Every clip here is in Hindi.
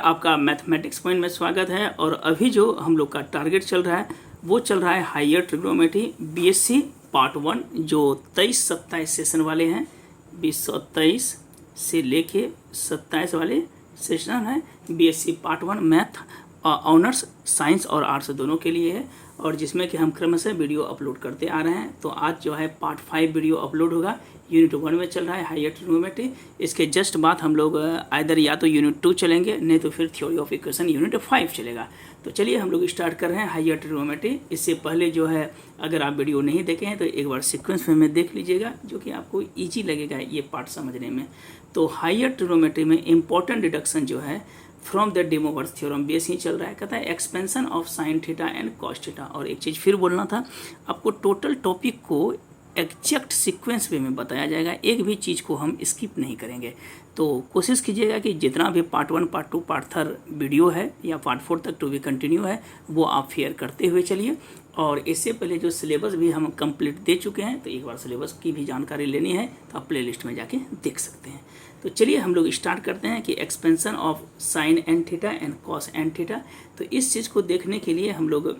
आपका मैथमेटिक्स पॉइंट में स्वागत है। और अभी जो हम लोग का टारगेट चल रहा है वो चल रहा है हायर ट्रिग्नोमेट्री बीएससी पार्ट 1, जो 23-27 सेशन वाले हैं। 2023 से लेके 27 वाले सेशन है। BSc part 1 math honours science और आर्ट्स दोनों के लिए है, और जिसमें कि हम क्रमशः वीडियो अपलोड करते आ रहे हैं। तो आज जो है पार्ट 5 वीडियो अपलोड होगा। यूनिट 1 में चल रहा है हायर ट्रिग्नोमेट्री। इसके जस्ट बाद हम लोग आइदर या तो यूनिट 2 चलेंगे, नहीं तो फिर थ्योरी ऑफ इक्वेशन यूनिट 5 चलेगा। तो चलिए हम लोग स्टार्ट कर रहे हैं हायर ट्रिग्नोमेट्री। इससे पहले जो है अगर आप वीडियो नहीं देखे हैं तो एक बार सीक्वेंस में देख लीजिएगा, जो कि आपको ईजी लगेगा ये पार्ट समझने में। तो हायर ट्रिग्नोमेट्री में इंपॉर्टेंट डिडक्शन जो है from the De Moivre's theorem base ही चल रहा है। कहता है expansion of sine theta and cos theta. और एक चीज़ फिर बोलना था आपको, टोटल टॉपिक को एग्जैक्ट सीक्वेंस वे में बताया जाएगा, एक भी चीज़ को हम स्किप नहीं करेंगे। तो कोशिश कीजिएगा कि जितना भी पार्ट 1, पार्ट 2, पार्ट 3 वीडियो है या पार्ट 4 तक टू भी कंटिन्यू है वो आप फेयर करते हुए चलिए। और इससे पहले जो सिलेबस भी हम कंप्लीट दे चुके हैं, तो एक बार सिलेबस की भी जानकारी लेनी है तो आप प्लेलिस्ट में जाके देख सकते हैं। तो चलिए हम लोग स्टार्ट करते हैं कि expansion of sin n theta and cos n theta. तो इस चीज़ को देखने के लिए हम लोग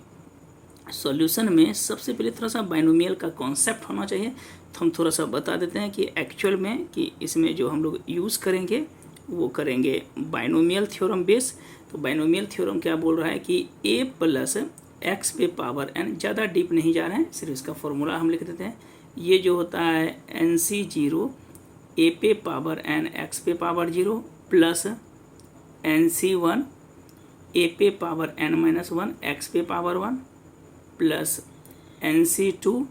सॉल्यूशन में सबसे पहले थोड़ा सा बाइनोमियल का कॉन्सेप्ट होना चाहिए। तो हम थोड़ा सा बता देते हैं कि एक्चुअल में कि इसमें जो हम लोग यूज़ करेंगे वो करेंगे बाइनोमियल थ्योरम बेस। तो बाइनोमियल थ्योरम क्या बोल रहा है कि a प्लस एक्स पे पावर n, ज़्यादा डीप नहीं जा रहे हैं, सिर्फ इसका फॉर्मूला हम लिख देते हैं। ये जो होता है NC0 a पे पावर n x पे पावर 0 प्लस NC1 a पे पावर n-1 x पे पावर 1 प्लस NC2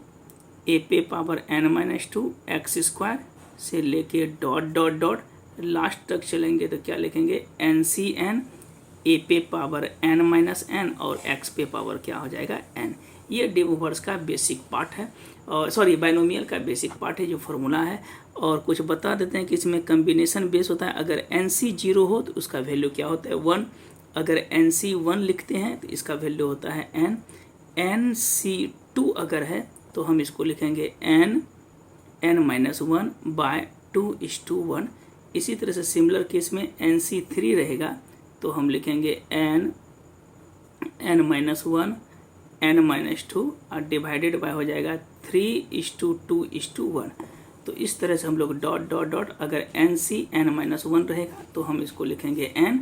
a पे पावर n-2 x स्क्वायर से लेके डॉट डॉट डॉट लास्ट तक चलेंगे तो क्या लिखेंगे NCn a पे पावर n-n और x पे पावर क्या हो जाएगा n। ये डे मोवर्स का बेसिक पार्ट है, और सॉरी बाइनोमियल का बेसिक पार्ट है जो फॉर्मूला है। और कुछ बता देते हैं कि इसमें कम्बिनेशन बेस होता है। अगर NC0 हो तो उसका वैल्यू क्या होता है 1। अगर NC1 लिखते हैं तो इसका वैल्यू होता है n। NC2 अगर है तो हम इसको लिखेंगे n-1 बाय 2:1। इसी तरह से सिमिलर केस में NC3 रहेगा तो हम लिखेंगे n-1 n-2 और डिवाइडेड बाय हो जाएगा 3:2:1। तो इस तरह से हम लोग डॉट डॉट डॉट, अगर NC(n-1) रहेगा तो हम इसको लिखेंगे n,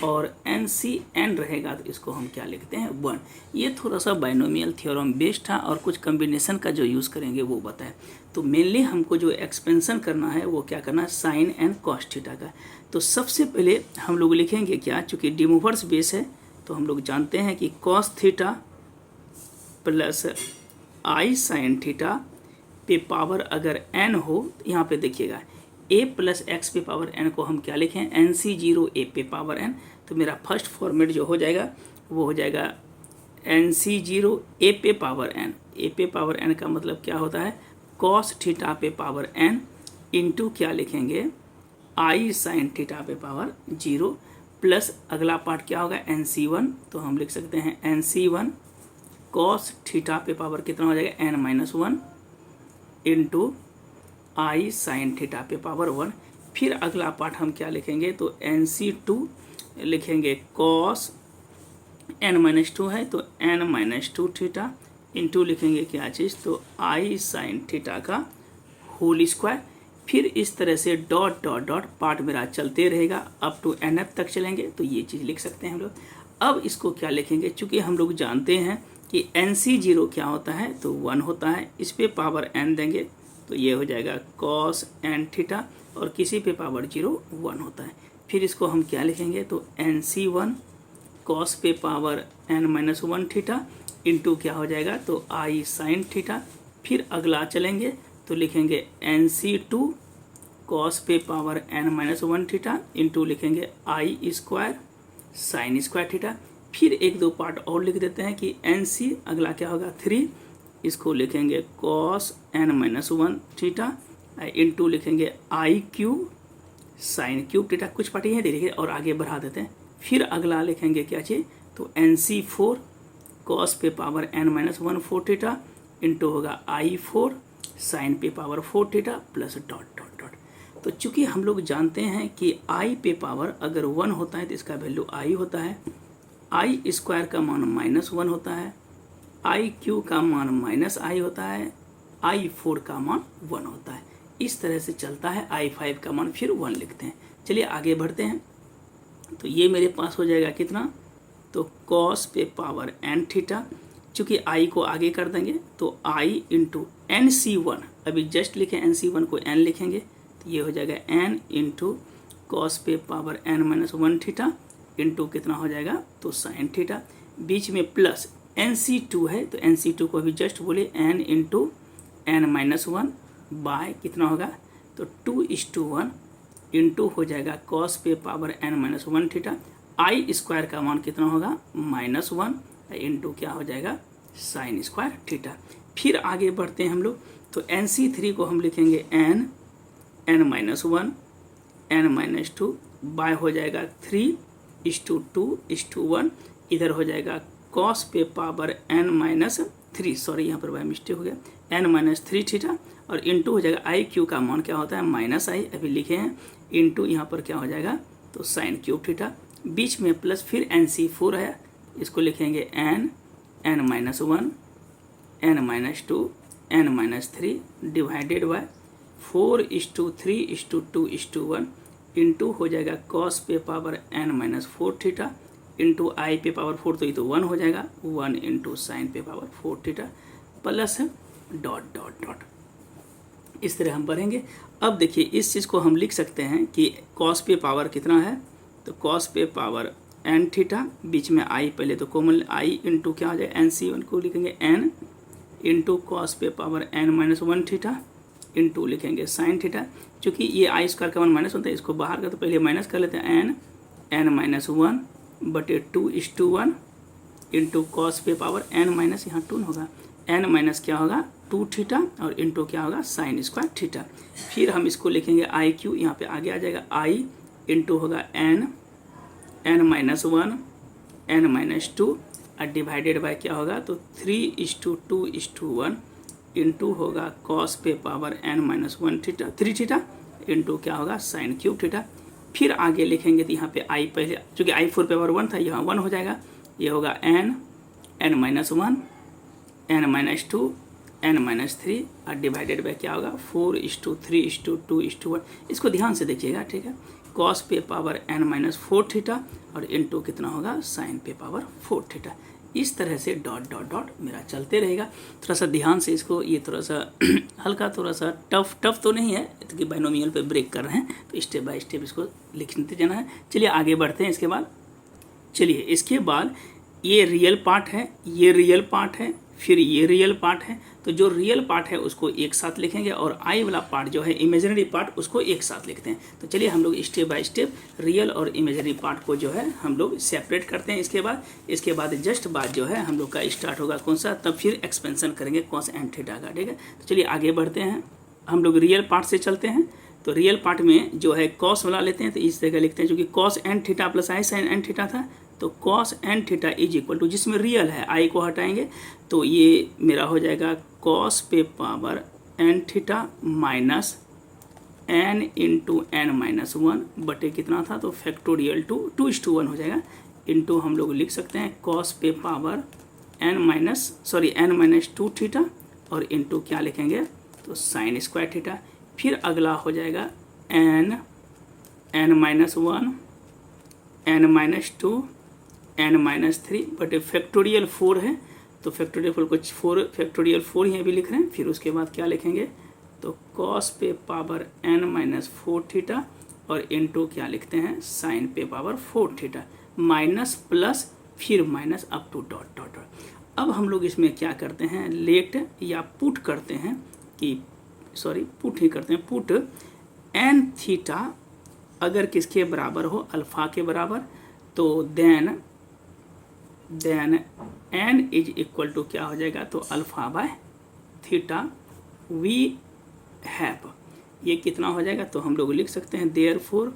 और NCn रहेगा तो इसको हम क्या लिखते हैं 1। ये थोड़ा सा बाइनोमियल थ्योरम बेस्ड था, और कुछ कम्बिनेशन का जो यूज़ करेंगे वो बताएं। तो मेनली हमको जो एक्सपेंशन करना है वो क्या करना है साइन एंड कॉस थीटा का। तो सबसे पहले हम लोग लिखेंगे क्या, चूँकि डे मोवर्स बेस है तो हम लोग जानते हैं कि cos theta plus i sine theta पे पावर अगर n हो, यहाँ पे देखिएगा a प्लस एक्स पे पावर n को हम क्या लिखें NC0 a पे पावर n। तो मेरा फर्स्ट फॉर्मेट जो हो जाएगा वो हो जाएगा NC0 a पे पावर n। a पे पावर n का मतलब क्या होता है cos थीटा पे पावर n इंटू क्या लिखेंगे i साइन थीटा पे पावर 0 प्लस अगला पार्ट क्या होगा NC1। तो हम लिख सकते हैं NC1 cos थीटा पे पावर कितना हो जाएगा n-1 इंटू आई साइन थीटा पे पावर 1। फिर अगला पार्ट हम क्या लिखेंगे तो NC2 लिखेंगे cos n-2 है तो n-2 थीटा इंटू लिखेंगे क्या चीज़ तो आई साइन थीटा का होल स्क्वायर। फिर इस तरह से डॉट डॉट डॉट पार्ट मेरा चलते रहेगा अप टू nf तक चलेंगे। तो ये चीज़ लिख सकते हैं हम लोग। अब इसको क्या लिखेंगे, चूँकि हम लोग जानते हैं कि NC0 क्या होता है तो 1 होता है, इस पे पावर n देंगे तो ये हो जाएगा cos n थीटा, और किसी पे पावर 0 1 होता है। फिर इसको हम क्या लिखेंगे तो NC1 cos पे पावर n-1 थीटा इंटू क्या हो जाएगा तो आई साइन थीटा। फिर अगला चलेंगे तो लिखेंगे NC2 cos पे पावर n-1 थीटा इंटू लिखेंगे आई स्क्वायर साइन स्क्वायर थीटा। फिर एक दो पार्ट और लिख देते हैं कि NC अगला क्या होगा 3, इसको लिखेंगे cos n-1 थीटा इंटू लिखेंगे आई क्यूब साइन क्यूब थीटा। कुछ पार्टी है देखिए, और आगे बढ़ा देते हैं। फिर अगला लिखेंगे क्या चीज़ तो NC4 cos पे पावर n-1 4 थीटा इंटू होगा I4 साइन पे power 4 theta plus dot dot dot. तो चूंकि हम लोग जानते हैं कि आई पे पावर अगर 1 होता है तो इसका वैल्यू आई होता है, आई स्क्वायर का मान -1 होता है, आई क्यू का मान -i होता है, आई 4 का मान 1 होता है। इस तरह से चलता है। आई 5 का मान फिर 1 लिखते हैं। चलिए आगे बढ़ते हैं। तो ये मेरे पास हो जाएगा कितना, तो कॉस पे पावर n थीटा, चूँकि आई को आगे कर देंगे तो आई इंटू NC1, अभी जस्ट लिखें NC1 को n लिखेंगे तो ये हो जाएगा n इंटू कॉस पे पावर n-1 थीटा इंटू कितना हो जाएगा, तो साइन थीटा, बीच में प्लस NC2 है तो NC2 को अभी जस्ट बोले n इंटू n-1 बाय कितना होगा, तो 2:1 इंटू हो जाएगा कॉस पे पावर n-1 थीटा, आई स्क्वायर का मान कितना होगा -1 इंटू क्या हो जाएगा साइन स्क्वायर थीटा। फिर आगे बढ़ते हैं हम लोग। तो NC3 को हम लिखेंगे n-1 n-2 बाय हो जाएगा 3:2:1, इधर हो जाएगा कॉस पे पावर n-3, सॉरी यहाँ पर बाय मिस्टेक हो गया, n-3 थीटा, और इंटू हो जाएगा आई क्यू का मान क्या होता है -i, अभी लिखे हैं, इंटू यहाँ पर क्या हो जाएगा, तो साइन क्यूब थीटा, बीच में प्लस, फिर NC4 है, इसको लिखेंगे n-1 n-2 n-3 divided by 4:3:2:1 into हो जाएगा कॉस पे पावर n-4 थीटा इंटू आई पे पावर 4, तो ये तो 1 हो जाएगा, 1 इंटू साइन पे power 4 theta plus dot dot dot. इस तरह हम पढ़ेंगे। अब देखिए इस चीज़ को हम लिख सकते हैं कि कॉस पे पावर कितना है, तो कॉस पे पावर n थीटा, बीच में आई पहले तो कॉमन आई इंटू क्या हो जाएगा NC1 को लिखेंगे n इंटू कॉस पे पावर n-1 थीटा इंटू लिखेंगे साइन थीटा, चूँकि ये आई स्क्वायर का मान माइनस होता है, इसको बाहर का तो पहले माइनस कर लेते हैं, n-1 बटे 2:1 इंटू कॉस पे पावर n- यहाँ 2 होगा, n- क्या होगा 2 थीटा और इंटू क्या होगा साइन स्क्वायर थीटा। फिर हम इसको लिखेंगे आई क्यू, यहाँ पे आगे आ जाएगा आई इंटू होगा n-1 n-2 और डिवाइडेड बाय क्या होगा, तो 3:2:1 इंटू होगा कॉस पे power n-1 theta 3 theta into क्या होगा साइन क्यूब थीटा। फिर आगे लिखेंगे तो यहाँ पे आई पहले, चूँकि आई 4 पे पावर 1 था, यहाँ 1 हो जाएगा, ये होगा n-1 n-2 n-3 और डिवाइडेड बाय क्या होगा 4:3:2:1। इसको ध्यान से देखिएगा, ठीक है, कॉस पे पावर n-4 थीटा और इंटू कितना होगा साइन पे पावर 4 थीटा। इस तरह से डॉट डॉट डॉट मेरा चलते रहेगा। थोड़ा सा ध्यान से इसको, ये थोड़ा सा हल्का, थोड़ा सा टफ तो नहीं है क्योंकि बाइनोमियल पे ब्रेक कर रहे हैं, तो स्टेप बाय स्टेप इसको लिखते जाना है। चलिए आगे बढ़ते हैं। इसके बाद ये रियल पार्ट है, ये रियल पार्ट है, फिर ये रियल पार्ट है, तो जो रियल पार्ट है उसको एक साथ लिखेंगे और आई वाला पार्ट जो है इमेजिनरी पार्ट उसको एक साथ लिखते हैं। तो चलिए हम लोग स्टेप बाय स्टेप रियल और इमेजिनरी पार्ट को जो है हम लोग सेपरेट करते हैं। इसके बाद जस्ट बात जो है हम लोग का स्टार्ट होगा कौन सा, तब फिर एक्सपेंशन करेंगे कॉस एंड थीटा का, ठीक है। तो चलिए आगे बढ़ते हैं, हम लोग रियल पार्ट से चलते हैं। तो रियल पार्ट में जो है कॉस वाला लेते हैं, तो इस तरह लिखते हैं, चूँकि cos and theta plus i sin and theta था, तो cos and theta is equal to, जिसमें रियल है आई को हटाएंगे तो ये मेरा हो जाएगा कॉस पे power n theta minus n into n-1 बटे कितना था, तो फैक्टोरियल 2:1 हो जाएगा, इंटू हम लोग लिख सकते हैं कॉस पे पावर n-2 थीटा और इंटू क्या लिखेंगे, तो साइन स्क्वायर थीटा। फिर अगला हो जाएगा n-1 n-2 n-3 बटे फैक्टोरियल 4 है, तो फैक्टोरियल 4 ही अभी लिख रहे हैं। फिर उसके बाद क्या लिखेंगे, तो कॉस पे पावर n-4 थीटा और इंटू क्या लिखते हैं साइन पे पावर 4 थीटा, माइनस प्लस फिर minus up to dot dot dot. अब हम लोग इसमें क्या करते हैं, लेट या पुट करते हैं कि पुट n थीटा अगर किसके बराबर हो, अल्फा के बराबर, तो then n is equal to क्या हो जाएगा, तो alpha by theta we have, ये कितना हो जाएगा, तो हम लोग लिख सकते हैं देयरफॉर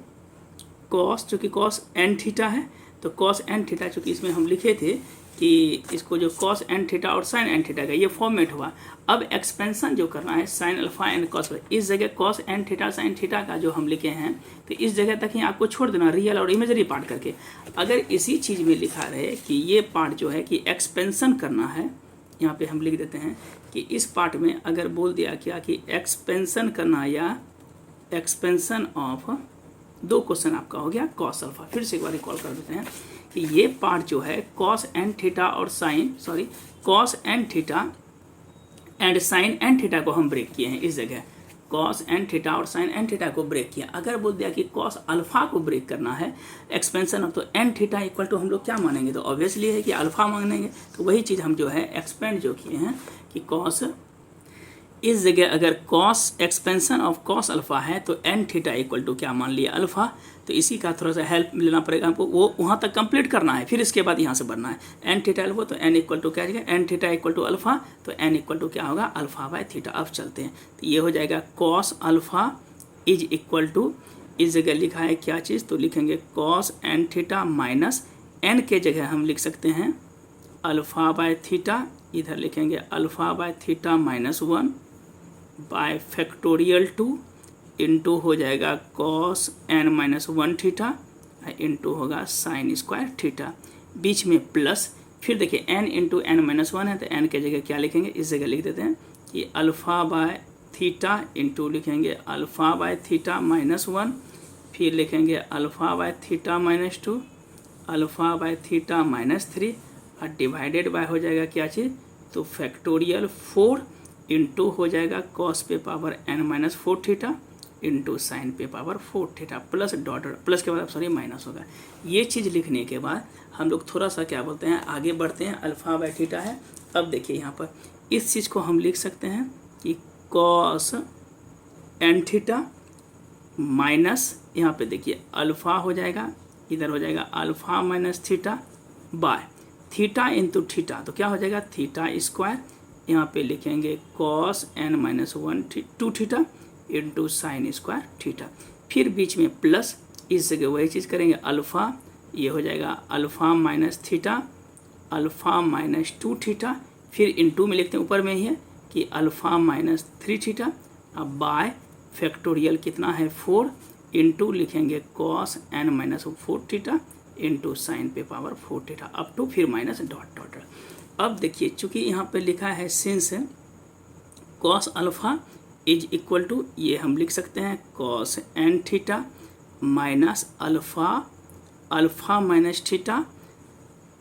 कॉस, चूँकि कॉस n थीटा है, तो कॉस n थीटा, चूँकि इसमें हम लिखे थे कि इसको जो कॉस एन थीटा और साइन एन थीटा का ये फॉर्मेट हुआ। अब एक्सपेंशन जो करना है साइन अल्फा एन कॉस, इस जगह cos n theta sin theta का जो हम लिखे हैं तो इस जगह तक ही आपको छोड़ देना रियल और इमेजरी पार्ट करके। अगर इसी चीज़ में लिखा रहे कि ये पार्ट जो है कि एक्सपेंशन करना है, यहाँ पे हम लिख देते हैं कि इस पार्ट में अगर बोल दिया क्या कि एक्सपेंशन करना या एक्सपेंशन ऑफ, दो क्वेश्चन आपका हो गया कॉस अल्फा। फिर से एक बार रिकॉल कर देते हैं कि ये पार्ट जो है कॉस एन थीटा और cos n theta and sin n theta को हम ब्रेक किए हैं। इस जगह कॉस एन थीटा और साइन एन थीटा को ब्रेक किया। अगर बोल दिया कि कॉस अल्फा को ब्रेक करना है एक्सपेंशन ऑफ, तो एन थीटा इक्वल टू हम लोग क्या मानेंगे, तो ऑब्वियसली है कि अल्फा मानेंगे। तो वही चीज़ हम जो है एक्सपेंड जो किए हैं कि कॉस, इस जगह अगर cos expansion of cos alpha है तो एन थीटा इक्वल टू क्या मान लिया अल्फा। तो इसी का थोड़ा सा हेल्प लेना पड़ेगा हमको, वो वहाँ तक कंप्लीट करना है, फिर इसके बाद यहाँ से बढ़ना है। एन थीटा अल्फा तो एन इक्वल टू क्या हो जाएगा, n theta equal to alpha, तो एन इक्वल टू क्या होगा अल्फा बाय थीटा। अब चलते हैं तो ये हो जाएगा cos alpha is equal to, इस जगह लिखा है क्या चीज़, तो लिखेंगे cos n theta minus n के जगह हम लिख सकते हैं अल्फा बाय थीटा, इधर लिखेंगे alpha by theta minus 1 by factorial 2 into हो जाएगा cos n minus 1 theta into होगा साइन स्क्वायर थीटा, बीच में प्लस। फिर देखिए एन इंटू एन माइनस 1 है तो एन के जगह क्या लिखेंगे, इस जगह लिख देते हैं कि अल्फ़ा बाय थीटा इंटू लिखेंगे अल्फ़ा बाय थीटा माइनस 1, फिर लिखेंगे alpha bye theta minus 2, alpha bye theta minus 3 और डिवाइडेड बाय हो जाएगा क्या चीज़, तो फैक्टोरियल 4 इंटू हो जाएगा कॉस पे power n minus 4 theta into sign पे power 4 theta plus dot, plus के बाद माइनस होगा। ये चीज़ लिखने के बाद हम लोग थोड़ा सा क्या बोलते हैं आगे बढ़ते हैं, अल्फ़ा बाय थीटा है। अब देखिए यहाँ पर इस चीज़ को हम लिख सकते हैं कि कॉस एन थीटा माइनस, यहाँ पे देखिए अल्फ़ा हो जाएगा, इधर हो जाएगा alpha minus theta by theta into theta, तो क्या हो जाएगा थीटा स्क्वायर, यहाँ पे लिखेंगे cos n minus 2 theta into sin square theta, फिर बीच में प्लस, इस जगह वही चीज़ करेंगे अल्फ़ा, ये हो जाएगा alpha minus theta alpha minus 2 theta, फिर इंटू में लिखते हैं ऊपर में ही है कि अल्फ़ा माइनस 3 थीटा, अब बाय फैक्टोरियल कितना है 4 इंटू लिखेंगे cos n minus 4 theta into sign पे पावर 4 थीटा अप टू फिर माइनस डॉट डॉट। अब देखिए चूँकि यहाँ पे लिखा है since cos alpha is equal to, ये हम लिख सकते हैं cos n theta minus alpha minus theta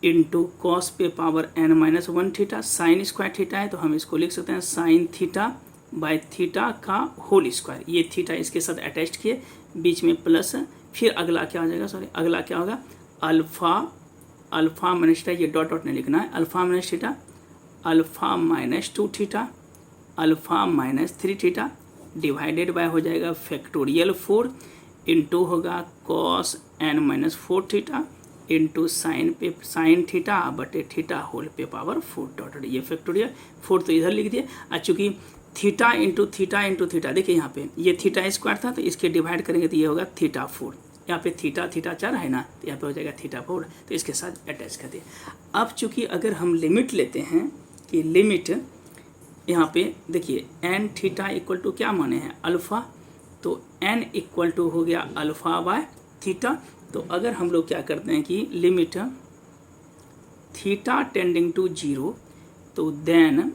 into cos पे power n minus 1 theta, sine square theta है तो हम इसको लिख सकते हैं साइन थीटा बाय थीटा का होल स्क्वायर, ये थीटा इसके साथ अटैच किए, बीच में प्लस, फिर अगला क्या हो जाएगा, अगला क्या होगा अल्फ़ा माइनस थीटा, ये डॉट डॉट नहीं लिखना है, alpha minus theta alpha minus 2 theta alpha minus 3 theta divided by हो जाएगा फैक्टोरियल 4 इंटू होगा cos n minus 4 theta into sin theta बटे थीटा होल पे पावर 4 डॉट, ये फैक्टोरियल 4 तो इधर लिख दिए। और चूँकि थीटा इंटू थीटा देखिए यहाँ पे ये थीटा स्क्वायर था तो इसके डिवाइड करेंगे तो ये होगा थीटा 4, यहाँ पे थीटा 4 है ना, तो यहाँ पे हो जाएगा थीटा 4, तो इसके साथ अटैच कर दिए। अब चूँकि अगर हम लिमिट लेते हैं कि लिमिट यहाँ पे देखिए एन थीटा इक्वल टू क्या माने हैं अल्फ़ा, तो एन इक्वल टू हो गया अल्फ़ा बाय थीटा। तो अगर हम लोग क्या करते हैं कि लिमिट थीटा टेंडिंग टू 0, तो देन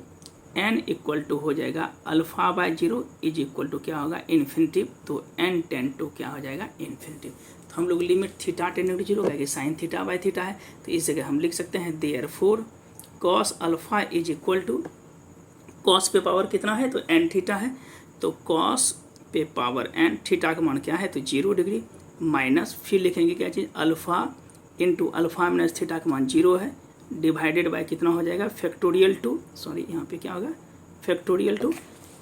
एन इक्वल टू हो जाएगा alpha by 0 is equal to क्या होगा इन्फिनिटी, तो एन टेंड टू क्या हो जाएगा इन्फिनिटी। तो हम लोग लिमिट थीटा टेंडिंग टू 0 कहेंगे साइन थीटा बाय थीटा है, तो इस जगह हम लिख सकते हैं therefore cos alpha is equal to, cos पे पावर कितना है तो एन थीटा है, तो कॉस पे पावर एन थीटा का मान क्या है तो 0 डिग्री माइनस, फिर लिखेंगे क्या चीज़ alpha into alpha minus theta का मान 0 है डिवाइडेड बाय कितना हो जाएगा फैक्टोरियल 2, यहाँ पे क्या होगा फैक्टोरियल 2,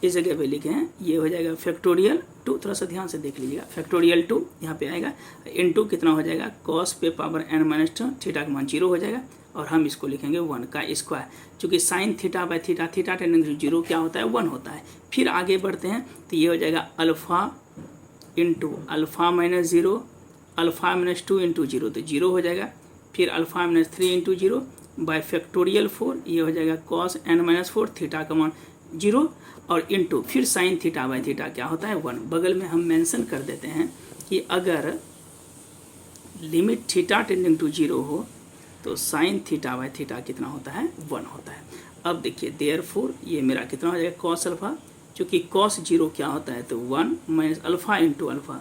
इस जगह पे लिखे हैं ये हो जाएगा फैक्टोरियल 2, थोड़ा सा ध्यान से देख लीजिएगा फैक्टोरियल 2 यहाँ पे आएगा इंटू कितना हो जाएगा कॉस पे पावर एन माइनस 2 थीटा का मान 0 हो जाएगा और हम इसको लिखेंगे 1 का स्क्वायर, चूँकि sin theta by theta tending to 0 क्या होता है 1 होता है। फिर आगे बढ़ते हैं तो ये हो जाएगा alpha into alpha minus 0 alpha minus 2 into 0, तो 0 हो जाएगा, फिर alpha minus 3 into 0 bye factorial 4, ये हो जाएगा cos n-4, थीटा का मान 0 और इंटू फिर साइन थीटा बाय थीटा क्या होता है 1। बगल में हम मेंशन कर देते हैं कि अगर लिमिट थीटा टेंडिंग टू 0 हो तो साइन थीटा बाय थीटा कितना होता है 1 होता है। अब देखिए देयरफॉर ये मेरा कितना हो जाएगा cos अल्फा, चूँकि cos 0 क्या होता है तो 1 minus alpha into alpha,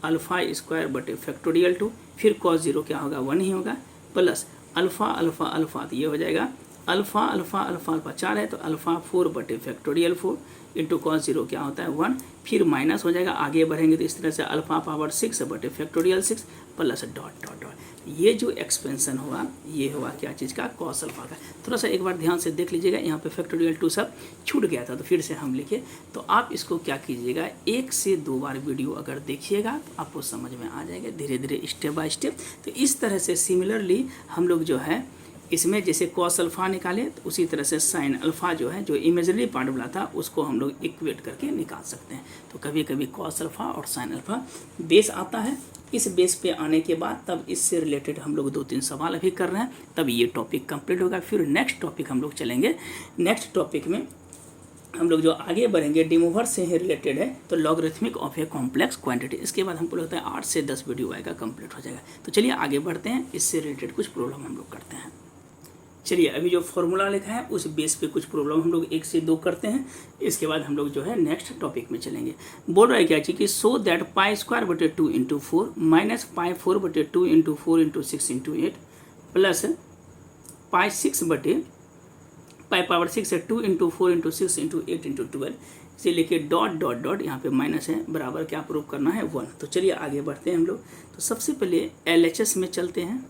alpha square बटे फैक्टोरियल 2, फिर cos 0 क्या होगा 1 ही होगा, प्लस अल्फा अल्फा अल्फा, तो ये हो जाएगा अल्फा अल्फा अल्फा अल्फा 4 है तो अल्फा 4 बटे फैक्टोरियल 4 इंटू cos 0 क्या होता है 1, फिर माइनस हो जाएगा, आगे बढ़ेंगे तो इस तरह से अल्फा पावर 6 बटे factorial 6 plus dot dot dot, ये जो एक्सपेंशन हुआ ये हुआ क्या चीज़ का cos अल्फा का। थोड़ा सा एक बार ध्यान से देख लीजिएगा, यहाँ पे फैक्टोरियल 2 सब छूट गया था तो फिर से हम लिखे। तो आप इसको क्या कीजिएगा 1 से 2 बार वीडियो अगर देखिएगा तो आपको समझ में आ जाएगा धीरे धीरे स्टेप बाय स्टेप। तो इस तरह से सिमिलरली हम लोग जो है इसमें जैसे cos अल्फा निकाले तो उसी तरह से साइन अल्फा जो है जो इमेजिनरी पार्ट वाला था उसको हम लोग इक्वेट करके निकाल सकते हैं। तो कभी कभी cos अल्फा और साइन अल्फा बेस आता है, इस बेस पे आने के बाद तब इससे रिलेटेड हम लोग 2-3 सवाल अभी कर रहे हैं, तब ये टॉपिक कंप्लीट होगा। फिर नेक्स्ट टॉपिक हम लोग चलेंगे। नेक्स्ट टॉपिक में हम लोग जो आगे बढ़ेंगे डे मूवर से ही रिलेटेड है तो logarithmic of a complex quantity. इसके बाद हमको लगता है 8 से 10 वीडियो आएगा, कंप्लीट हो जाएगा। तो चलिए आगे बढ़ते हैं, इससे रिलेटेड कुछ प्रॉब्लम हम लोग करते हैं। चलिए अभी जो फॉर्मूला लिखा है उस बेस पे कुछ प्रॉब्लम हम लोग 1 से 2 करते हैं, इसके बाद हम लोग जो है नेक्स्ट टॉपिक में चलेंगे। बोल रहा है क्या चीज़ कि सो दैट पाई स्क्वायर बटे 2 इंटू 4 माइनस पाई 4 बटे 2 into 4 into 6 into 8 plus pi 6 बटे पाई पावर 6 है 2 इंटू 4 इंटू 6 इंटू 8 इंटू 12 से लेके डॉट डॉट डॉट यहाँ पे माइनस है बराबर क्या प्रूव करना है 1। तो चलिए आगे बढ़ते हैं हम लोग। तो सबसे पहले LHS में चलते हैं।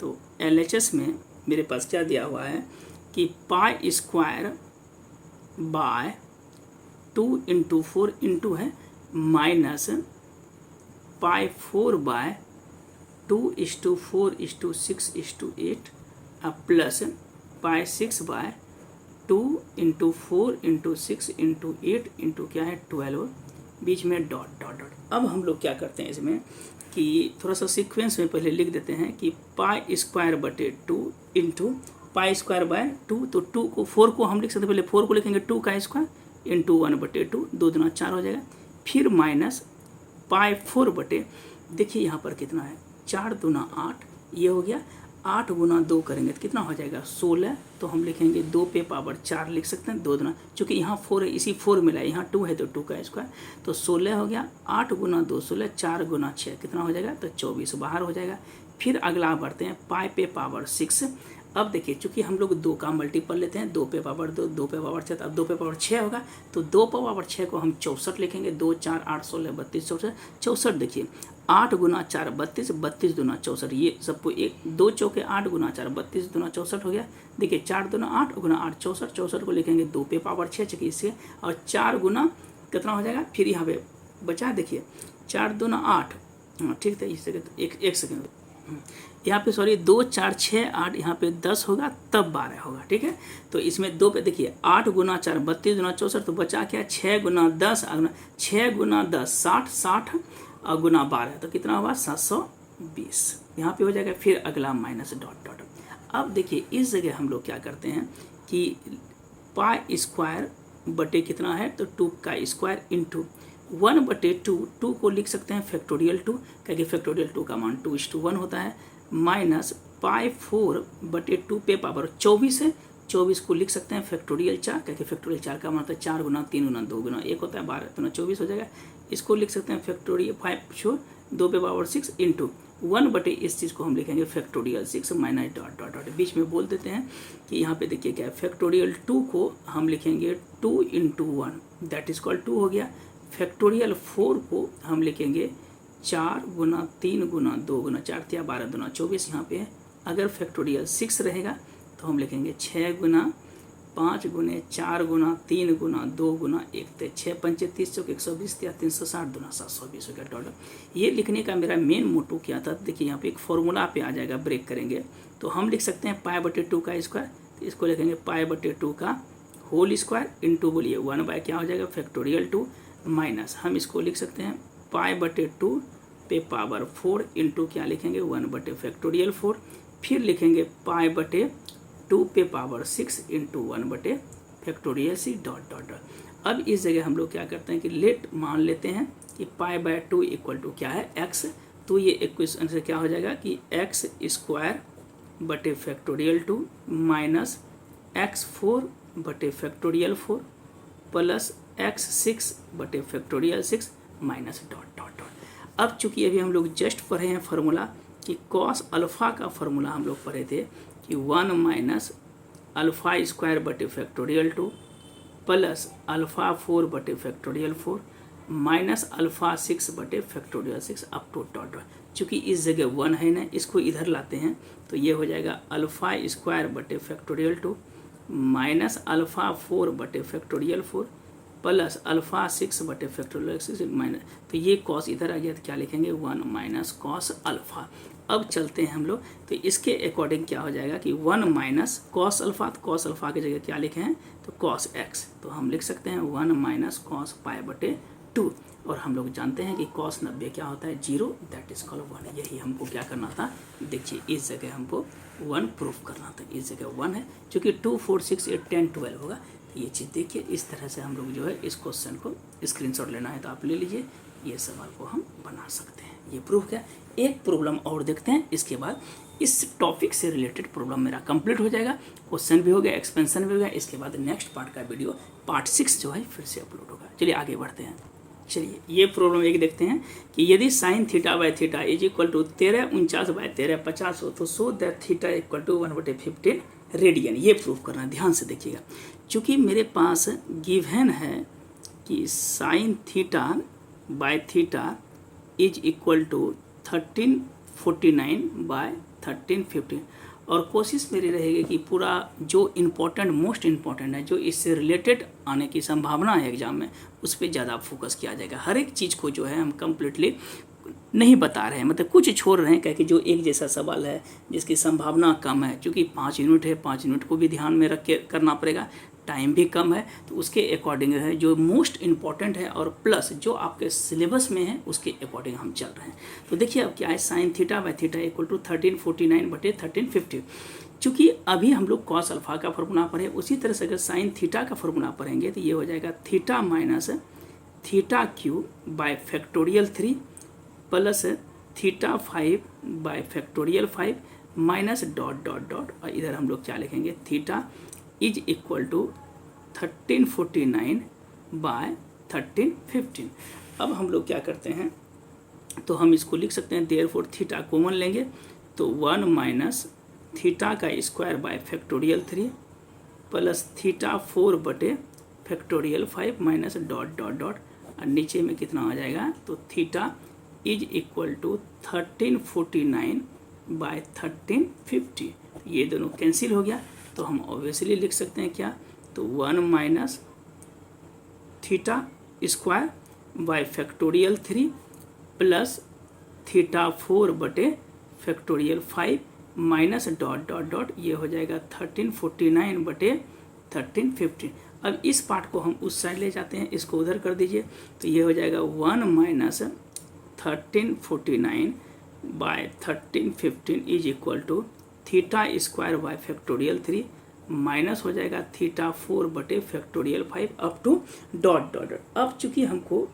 तो LHS में मेरे पास क्या दिया हुआ है कि pi square by 2 into 4 into है minus pi 4 by 2 into 4 into 6 into 8 plus pi 6 by 2 into 4 into 6 into 8 into क्या है 12, बीच में डॉट डॉट डॉट। अब हम लोग क्या करते हैं इसमें कि थोड़ा सा सीक्वेंस में पहले लिख देते हैं कि पाई स्क्वायर बटे 2 इंटू पाई स्क्वायर बाय 2, तो 2 को 4 को हम लिख सकते हैं, पहले 4 को लिखेंगे 2 का स्क्वायर इंटू 1 बटे 2, 2 दूना 4 हो जाएगा, फिर माइनस पाई 4 बटे, देखिए यहाँ पर कितना है 4 दूना 8, ये हो गया 8 गुना 2 करेंगे तो कितना हो जाएगा 16, तो हम लिखेंगे 2 पे पावर 4 लिख सकते हैं 2 दूना, चूँकि यहाँ 4 है इसी 4 मिला है, यहाँ 2 है तो 2 का स्क्वायर, तो 16 हो गया, 8 गुना 2 16, 4 गुना 6 कितना हो जाएगा तो 24 बाहर हो जाएगा। फिर अगला बढ़ते हैं पाई पे पावर 6। अब देखिए चूँकि हम लोग 2 का मल्टीपल लेते हैं, 2 पे पावर 2, 2 पे पावर 6, तो अब 2 पे पावर 6 होगा, तो 2 पे पावर 6 को हम 64 लिखेंगे, 2 4 8 16 32 64, 64 देखिए 8 गुना 4 32, 32 दूना 64, ये सबको 1 2 चौके 8 गुना 4 32 दूना 64 हो गया। देखिए 4 दूना 8 गुना 8 64, 64 को लिखेंगे 2 पे पावर 6 चूँकि इससे, और 4 गुना कितना हो जाएगा, फिर यहाँ पे बचा देखिए 4 दूना 8, हाँ ठीक है, इस सेकेंड एक सेकेंड यहाँ पे सॉरी 2 4 6 8, यहाँ पे 10 होगा तब 12 होगा, ठीक है। तो इसमें 2 पे देखिए 8 गुना 4 32 गुना 64, तो बचा क्या 6 गुना 10 6 गुना 10 60 60 और गुना 12 तो कितना हुआ 720, यहाँ पे हो जाएगा। फिर अगला माइनस डॉट डॉट। अब देखिए इस जगह हम लोग क्या करते हैं कि पाई स्क्वायर बटे कितना है तो 2 का स्क्वायर इंटू 1 बटे 2, 2 को लिख सकते हैं फैक्टोरियल 2, क्योंकि फैक्टोरियल 2 का मान 2:1 होता है, माइनस पाई 4 बटे 2 पे पावर 24 है, 24 को लिख सकते हैं फैक्टोरियल 4, क्योंकि फैक्टोरियल 4 का मतलब 4 गुना 3 गुना 2 गुना 1 होता है 12, तो 24 हो जाएगा। इसको लिख सकते हैं फैक्टोरियल 5 2 पे पावर 6 इंटू 1 बटे इस चीज़ को हम लिखेंगे factorial 6 minus dot dot dot, बीच में बोल देते हैं कि यहाँ पे देखिए क्या है फैक्टोरियल 2 को हम लिखेंगे 2 इंटू 1 दैट इज कॉल्ड 2 हो गया। फैक्टोरियल 4 को हम लिखेंगे 4 गुना 3 गुना 2 गुना 4 या 12 दूना 24 यहाँ पे है। अगर फैक्टोरियल 6 रहेगा तो हम लिखेंगे 6 गुना 5 गुने 4 गुना 3 गुना 2 गुना 1, तो 6 पंचे 30 चौक 120 या 360 दूना 720 हो गया डॉलर। ये लिखने का मेरा मेन मोटो क्या था, देखिए यहाँ पे एक फॉर्मूला पे आ जाएगा, ब्रेक करेंगे तो हम लिख सकते हैं पाई बटे 2 का स्क्वायर, तो इसको लिखेंगे पाई बटे 2 का होल स्क्वायर इंटू बोलिए 1 बाय क्या हो जाएगा फैक्टोरियल 2, माइनस हम इसको लिख सकते हैं पाई बटे 2 पे पावर 4 इंटू क्या लिखेंगे 1 बटे फैक्टोरियल 4, फिर लिखेंगे पाई बटे 2 पे पावर 6 इंटू 1 बटे factorial C dot dot dot. अब इस जगह हम लोग क्या करते हैं कि लेट मान लेते हैं कि पाई बाय 2 इक्वल टू क्या है x, तो ये इक्वेशन से क्या हो जाएगा कि x स्क्वायर बटे फैक्टोरियल 2 माइनस x4 बटे फैक्टोरियल 4 प्लस x6 बटे factorial 6 minus dot dot dot. अब चूंकि अभी हम लोग जस्ट पढ़े हैं फार्मूला कि कॉस अल्फ़ा का फार्मूला हम लोग पढ़े थे कि 1 माइनस अल्फ़ा स्क्वायर बटे फैक्टोरियल 2 प्लस अल्फ़ा 4 बटे फैक्टोरियल 4 माइनस अल्फ़ा 6 बटे factorial 6 up to dot dot. चूँकि इस जगह 1 है ना, इसको इधर लाते हैं तो ये हो जाएगा अल्फ़ा स्क्वायर बटे फैक्टोरियल 2 माइनस अल्फ़ा 4 बटे फैक्टोरियल 4 प्लस अल्फ़ा 6 बटे फैक्टोरियल 6 माइनस, तो ये कॉस इधर आ गया तो क्या लिखेंगे 1 माइनस कॉस अल्फ़ा। अब चलते हैं हम लोग, तो इसके अकॉर्डिंग क्या हो जाएगा कि 1 माइनस कॉस अल्फ़ा, तो कॉस अल्फ़ा की जगह क्या लिखे हैं तो कॉस एक्स, तो हम लिख सकते हैं 1 माइनस कॉस पाई बटे 2। और हम लोग जानते हैं कि कॉस 90 क्या होता है 0, दैट इज कॉल्ड 1। यही हमको क्या करना था, देखिए इस जगह हमको 1 प्रूफ करना था, इस जगह 1 है, चूँकि 2 4 6 8 10 12 होगा। तो ये चीज़ देखिए इस तरह से हम लोग जो है इस क्वेश्चन को स्क्रीनशॉट लेना है तो आप ले लीजिए, ये सवाल को हम बना सकते हैं। ये प्रूफ क्या, एक प्रॉब्लम और देखते हैं, इसके बाद इस टॉपिक से रिलेटेड प्रॉब्लम मेरा कंप्लीट हो जाएगा, क्वेश्चन भी हो गया, एक्सपेंशन भी हो गया। इसके बाद नेक्स्ट पार्ट का वीडियो पार्ट 6 जो है फिर से अपलोड होगा। चलिए आगे बढ़ते हैं। चलिए ये प्रॉब्लम एक देखते हैं कि यदि sin theta by theta is equal to 1349 by 1350 हो तो so that theta equal to 1/15 radian. ये प्रूफ करना, ध्यान से देखिएगा। चूँकि मेरे पास गिवन है कि sin theta by theta is equal to 1349 by 1315, और कोशिश मेरी रहेगी कि पूरा जो इम्पोर्टेंट मोस्ट इम्पॉर्टेंट है, जो इससे रिलेटेड आने की संभावना है एग्जाम में, उस पर ज़्यादा फोकस किया जाएगा। हर एक चीज़ को जो है हम कम्प्लीटली नहीं बता रहे हैं, मतलब कुछ छोड़ रहे हैं, क्योंकि जो एक जैसा सवाल है जिसकी संभावना कम है, क्योंकि 5 यूनिट है, 5 यूनिट को भी ध्यान में रख के करना पड़ेगा, टाइम भी कम है, तो उसके अकॉर्डिंग है जो मोस्ट इम्पॉर्टेंट है और प्लस जो आपके सिलेबस में है उसके अकॉर्डिंग हम चल रहे हैं। तो देखिए अब क्या है, sin theta by theta equal to 1349 बटे 1350। चूँकि अभी हम लोग कॉस अल्फ़ा का फॉर्मूला पढ़े, उसी तरह से अगर साइन थीटा का फॉर्मूला पढ़ेंगे तो ये हो जाएगा theta minus theta cube by factorial 3 plus theta 5 by factorial 5 minus dot dot dot, और इधर हम लोग क्या लिखेंगे theta is equal to 1349 by 1315। अब हम लोग क्या करते हैं, तो हम इसको लिख सकते हैं देयरफॉर थीटा कॉमन लेंगे तो 1 माइनस थीटा का square by factorial 3 plus theta 4 बटे factorial 5 minus dot dot dot, और नीचे में कितना आ जाएगा तो theta is equal to 1349 by 1350। ये दोनों कैंसिल हो गया, तो हम ऑब्वियसली लिख सकते हैं क्या, तो 1 minus theta square by factorial 3 plus theta 4 बटे factorial 5 minus dot dot dot, ये हो जाएगा 1349 बटे 1350। अब इस पार्ट को हम उस साइड ले जाते हैं, इसको उधर कर दीजिए, तो ये हो जाएगा 1 minus 1349 by 1315 is equal to theta square by factorial 3 minus हो जाएगा थीटा 4 बटे factorial 5 up to dot dot. अब चूंकि हमको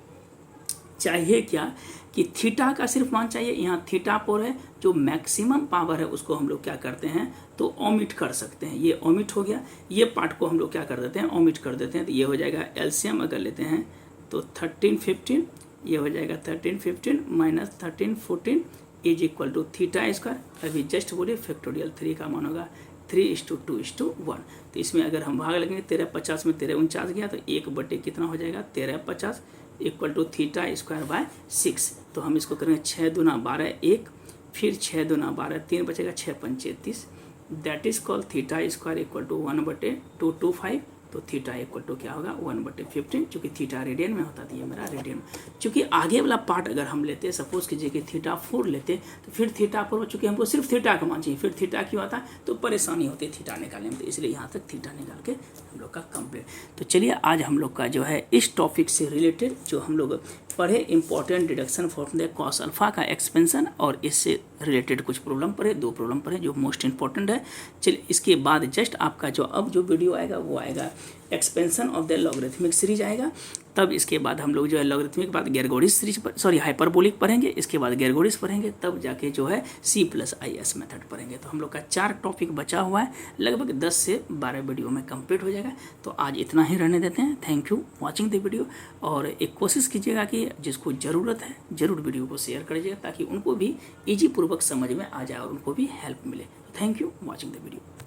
चाहिए क्या कि थीटा का सिर्फ मान चाहिए, यहाँ थीटा पर है जो मैक्सिमम पावर है उसको हम लोग क्या करते हैं तो ओमिट कर सकते हैं, ये ओमिट हो गया, ये पार्ट को हम लोग क्या कर देते हैं ओमिट कर देते हैं, तो ये हो जाएगा एलसीएम अगर लेते हैं तो 1315, ये हो जाएगा 1315 minus 1314 is equal to theta square, अभी जस्ट बोले फैक्टोरियल 3 का मान होगा 3:2:1। तो इसमें अगर हम भाग लगेंगे 1350 में 1349 गया तो 1 बटे कितना हो जाएगा 1350 equal to theta square by 6। तो हम इसको करेंगे 6 दूना 12 1, फिर 6 दूना 12 3 बचेगा 6 पंचे 30, that is called theta square equal to 1/225। तो थीटा इक्वल टू क्या होगा 1/15, चूँकि थीटा रेडियन में होता था, ये मेरा रेडियन। चूँकि आगे वाला पार्ट अगर हम लेते सपोज कीजिए कि थीटा 4 लेते तो फिर थीटा 4, चूँकि हमको सिर्फ थीटा का मान चाहिए, फिर थीटा क्यों आता तो परेशानी होती है थीटा निकालने में, तो इसलिए यहाँ तक थीटा निकाल के हम लोग का कंप्लीट। तो चलिए आज हम लोग का जो है इस टॉपिक से रिलेटेड जो हम लोग पढ़े important deduction from the cos alpha का एक्सपेंशन, और इससे रिलेटेड कुछ प्रॉब्लम पढ़े, 2 प्रॉब्लम पढ़े जो मोस्ट इंपॉर्टेंट है। चलिए इसके बाद जस्ट आपका जो वीडियो आएगा वो आएगा expansion of the logarithmic series आएगा। तब इसके बाद हम लोग जो है लॉगरिथमिक के बाद गेरगोडिस सीरीज हाइपरबोलिक पढ़ेंगे, इसके बाद गेरगोडिस पढ़ेंगे, तब जाके जो है C+IS मेथड पढ़ेंगे। तो हम लोग का 4 टॉपिक बचा हुआ है, लगभग 10 से 12 वीडियो में कंप्लीट हो जाएगा। तो आज इतना ही रहने देते हैं। Thank you watching the video, और एक कोशिश कीजिएगा कि जिसको ज़रूरत है ज़रूर वीडियो को शेयर करिएगा, ताकि उनको भी ईजी पूर्वक समझ में आ जाए और उनको भी हेल्प मिले। Thank you watching the video.